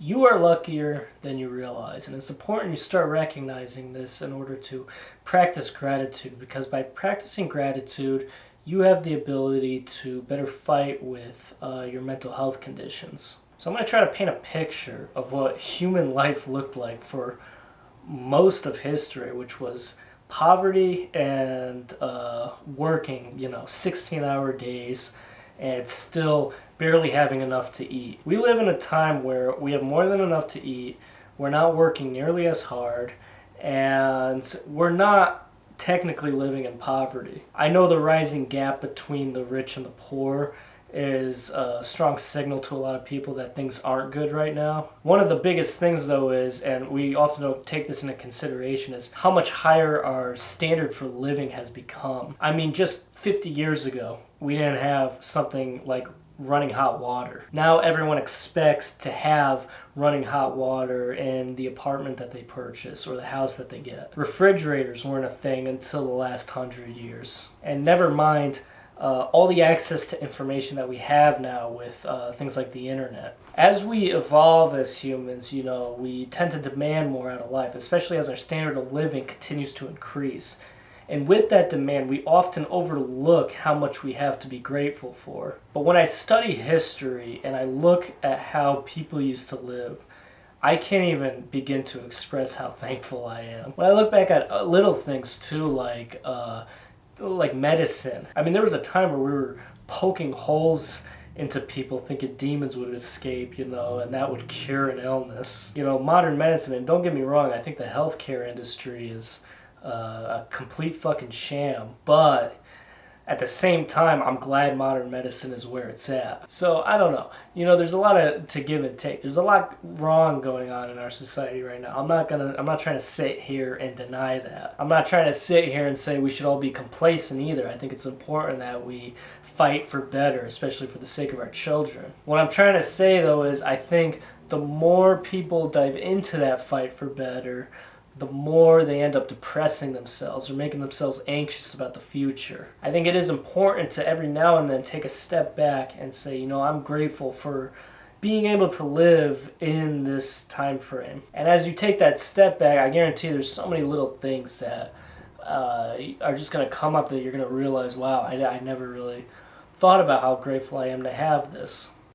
You are luckier than you realize, and it's important you start recognizing this in order to practice gratitude, because by practicing gratitude, you have the ability to better fight with your mental health conditions. So I'm going to try to paint a picture of what human life looked like for most of history, which was poverty and working, 16-hour days and still barely having enough to eat. We live in a time where we have more than enough to eat, we're not working nearly as hard, and we're not technically living in poverty. I know the rising gap between the rich and the poor is a strong signal to a lot of people that things aren't good right now. One of the biggest things though is, and we often don't take this into consideration, is how much higher our standard for living has become. I mean, just 50 years ago, we didn't have something like running hot water. Now everyone expects to have running hot water in the apartment that they purchase or the house that they get. Refrigerators weren't a thing until the last 100 years. And never mind all the access to information that we have now with things like the internet. As we evolve as humans, we tend to demand more out of life, especially as our standard of living continues to increase. And with that demand, we often overlook how much we have to be grateful for. But when I study history and I look at how people used to live, I can't even begin to express how thankful I am. When I look back at little things too, like medicine. I mean, there was a time where we were poking holes into people thinking demons would escape, and that would cure an illness. Modern medicine, and don't get me wrong, I think the healthcare industry is a complete fucking sham, but at the same time, I'm glad modern medicine is where it's at. So, I don't know. There's a lot to give and take. There's a lot wrong going on in our society right now. I'm not trying to sit here and deny that. I'm not trying to sit here and say we should all be complacent either. I think it's important that we fight for better, especially for the sake of our children. What I'm trying to say, though, is I think the more people dive into that fight for better, the more they end up depressing themselves or making themselves anxious about the future. I think it is important to every now and then take a step back and say, I'm grateful for being able to live in this time frame. And as you take that step back, I guarantee there's so many little things that are just going to come up that you're going to realize, wow, I never really thought about how grateful I am to have this.